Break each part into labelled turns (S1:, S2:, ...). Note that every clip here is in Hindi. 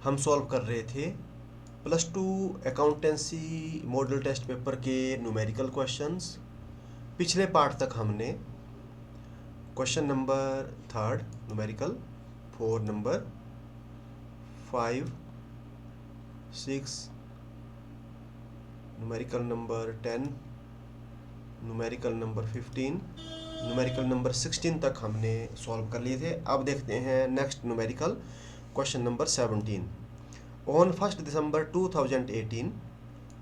S1: हम सॉल्व कर रहे थे +2 अकाउंटेंसी मॉडल टेस्ट पेपर के न्यूमेरिकल क्वेश्चंस। पिछले पार्ट तक हमने question number 3 numerical 4 number 5 6 numerical number 10 numerical number 15 numerical number 16 तक हमने सॉल्व कर लिए थे। अब देखते हैं next numerical question number 17। On 1st December 2018,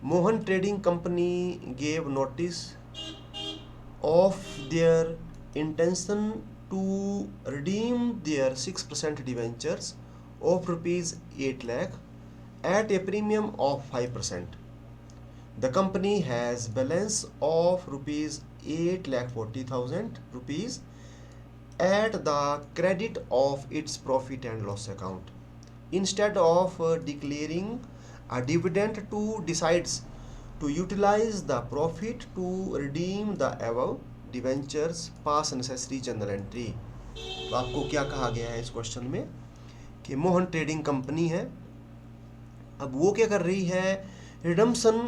S1: Mohan Trading Company gave notice of their intention to redeem their 6% debentures of rupees 8 lakh at a premium of 5%. The company has balance of rupees 8,40,000 rupees at the credit of its profit and loss account. Instead of declaring a dividend, to decides to utilize the profit to redeem the above debentures, pass necessary journal entry. तो आपको क्या कहा गया है इस क्वेश्चन में कि मोहन ट्रेडिंग कंपनी है, अब वो क्या कर रही है, रिडम्पशन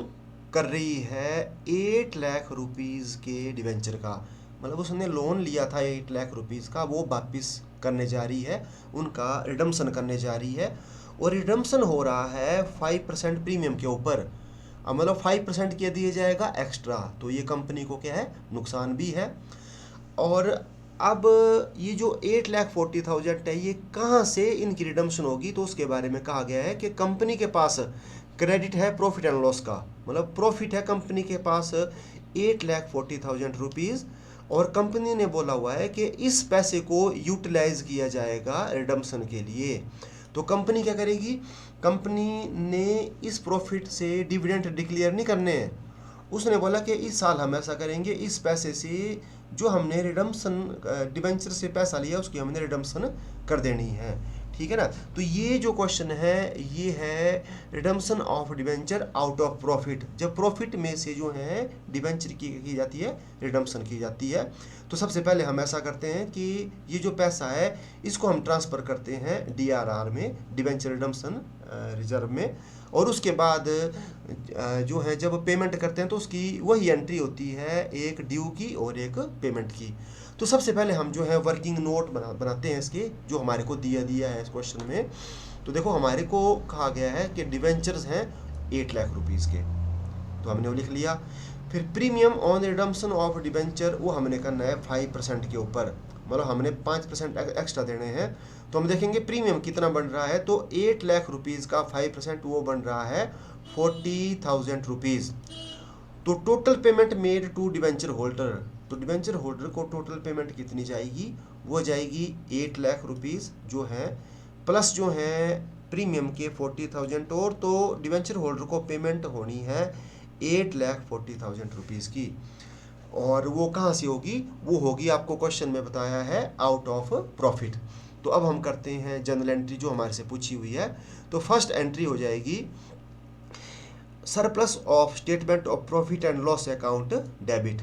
S1: कर रही है 8 लाख रुपीज़ के डिवेंचर का। मतलब उसने लोन लिया था 8 लाख रुपीज़ का, वो वापस करने जा रही है, उनका रिडम्पशन करने जा रही है। और रिडम्पशन हो रहा है 5% प्रीमियम के ऊपर। अब मतलब 5% क्या दिया जाएगा एक्स्ट्रा, तो ये कंपनी को क्या है, नुकसान भी है। और अब ये जो 8,40,000 है, ये कहाँ से इनकी रिडम्पशन होगी, तो उसके बारे में कहा गया है कि कंपनी के पास क्रेडिट है प्रॉफिट एंड लॉस का, मतलब प्रॉफिट है कंपनी के पास 8,40,000 रुपीज़, और कंपनी ने बोला हुआ है कि इस पैसे को यूटिलाइज किया जाएगा रिडम्पशन के लिए। तो कंपनी क्या करेगी, कंपनी ने इस प्रॉफिट से डिविडेंड डिक्लेयर नहीं करने हैं, उसने बोला कि इस साल हम ऐसा करेंगे, इस पैसे से जो हमने रिडम्पशन डिबेंचर से पैसा लिया उसकी हमने रिडम्पशन कर देनी है। ठीक है ना। तो ये जो क्वेश्चन है ये है redemption of debenture out of profit, जब प्रॉफिट में से जो है डिबेंचर की जाती है, रिडम्पशन की जाती है। तो सबसे पहले हम ऐसा करते हैं कि ये जो पैसा है इसको हम ट्रांसफ़र करते हैं DRR में, डिबेंचर रिडम्पशन रिजर्व में, और उसके बाद जो है जब पेमेंट करते हैं तो उसकी वही एंट्री होती है, एक ड्यू की और एक पेमेंट की। तो सबसे पहले हम जो है वर्किंग नोट बनाते हैं इसके, जो हमारे को दिया है इस क्वेश्चन में। तो देखो हमारे को कहा गया है कि डिवेंचर्स हैं 8 लाख रुपीज़ के, तो हमने वो लिख लिया। फिर premium on redemption of debenture वो हमने करना है 5% के ऊपर, मतलब हमने 5% एक्स्ट्रा देने हैं। तो हम देखेंगे प्रीमियम कितना बन रहा है, तो 8 लाख रुपीज़ का 5% वो बन रहा है 40,000 रुपीज़। तो total payment made to debenture holder, तो डिवेंचर होल्डर को टोटल पेमेंट कितनी जाएगी, वो जाएगी 8 लाख रुपीज़ जो है, प्लस जो है प्रीमियम के 40,000 और, तो डिवेंचर होल्डर को पेमेंट होनी है 8,40,000 रुपीज़ की। और वो कहाँ से होगी, वो होगी आपको क्वेश्चन में बताया है आउट ऑफ प्रॉफिट। तो अब हम करते हैं जनरल एंट्री जो हमारे से पूछी हुई है। तो फर्स्ट एंट्री हो जाएगी surplus of statement of profit and loss account debit.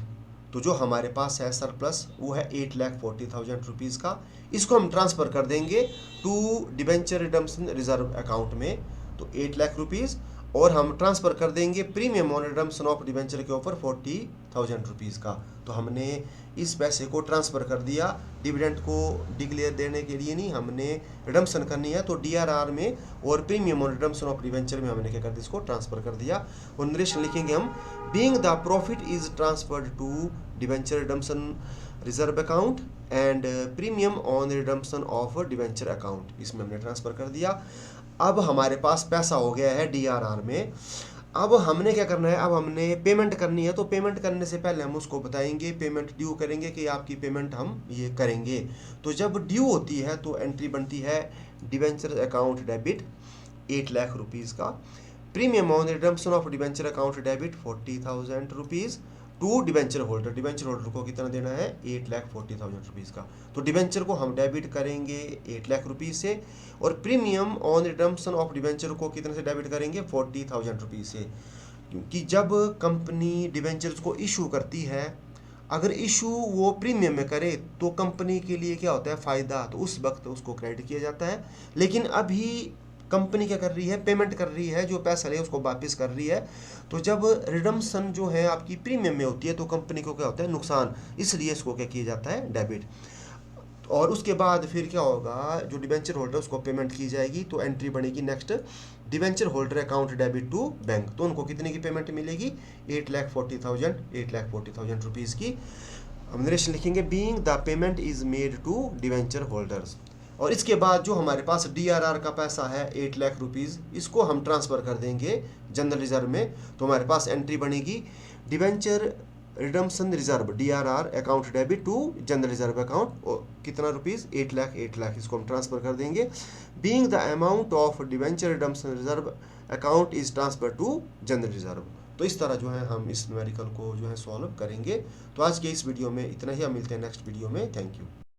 S1: तो जो हमारे पास है सरप्लस वो है 8,40,000 रुपीज़ का, इसको हम ट्रांसफ़र कर देंगे to debenture redemption reserve account में, तो 8 लाख रुपीज़, और हम ट्रांसफ़र कर देंगे premium on redemption of debenture के ऊपर 40,000 रुपीज़ का। तो हमने इस पैसे को ट्रांसफ़र कर दिया, डिविडेंड को डिक्लेयर देने के लिए नहीं, हमने रिडम्पशन करनी है, तो DRR में और premium on redemption of debenture में हमने क्या कर दिया, इसको ट्रांसफ़र कर दिया। और नरेशन लिखेंगे हम, being the profit is transferred to debenture redemption reserve account and premium on redemption of debenture account, इसमें हमने ट्रांसफ़र कर दिया। अब हमारे पास पैसा हो गया है DRR में। अब हमने क्या करना है, अब हमने पेमेंट करनी है, तो पेमेंट करने से पहले हम उसको बताएंगे, पेमेंट ड्यू करेंगे कि आपकी पेमेंट हम ये करेंगे। तो जब ड्यू होती है तो एंट्री बनती है debenture account debit 8 lakh rupees का, premium on redemption of debenture account debit 40,000 rupees to debenture holder, debenture holder को कितना देना है 8,40,000 रुपीज़ का। तो डिबेंचर को हम डेबिट करेंगे 8 लाख रुपीज़ से, और premium on redemption of debenture को कितने से डेबिट करेंगे 40,000 रुपीज़ से। क्योंकि जब कंपनी डिबेंचर्स को इशू करती है, अगर इशू वो प्रीमियम में करे तो कंपनी के लिए क्या होता है फ़ायदा, तो उस वक्त उसको क्रेडिट किया जाता है। लेकिन अभी कंपनी क्या कर रही है, पेमेंट कर रही है, जो पैसा ले उसको वापस कर रही है। तो जब रिडम्पशन जो है आपकी प्रीमियम में होती है तो कंपनी को क्या होता है, नुकसान, इसलिए इसको क्या किया जाता है, डेबिट। और उसके बाद फिर क्या होगा, जो डिवेंचर होल्डर उसको पेमेंट की जाएगी, तो एंट्री बनेगी next, debenture holder account debit to bank. तो उनको कितने की पेमेंट मिलेगी, 8,40,000 रुपीज़ की। हम नरेशन लिखेंगे, being the payment is made to debenture holders. और इसके बाद जो हमारे पास DRR का पैसा है 8 लाख रुपीज़, इसको हम ट्रांसफ़र कर देंगे जनरल रिजर्व में। तो हमारे पास एंट्री बनेगी, debenture redemption reserve DRR account debit to general reserve account, और कितना रुपीज़, 8 लाख इसको हम ट्रांसफ़र कर देंगे। Being the amount of debenture redemption reserve account is transfer to general reserve. तो इस तरह जो है हम इस न्यूमेरिकल को जो है सॉल्व करेंगे। तो आज के इस वीडियो में इतना ही, हम मिलते हैं नेक्स्ट वीडियो में। Thank you.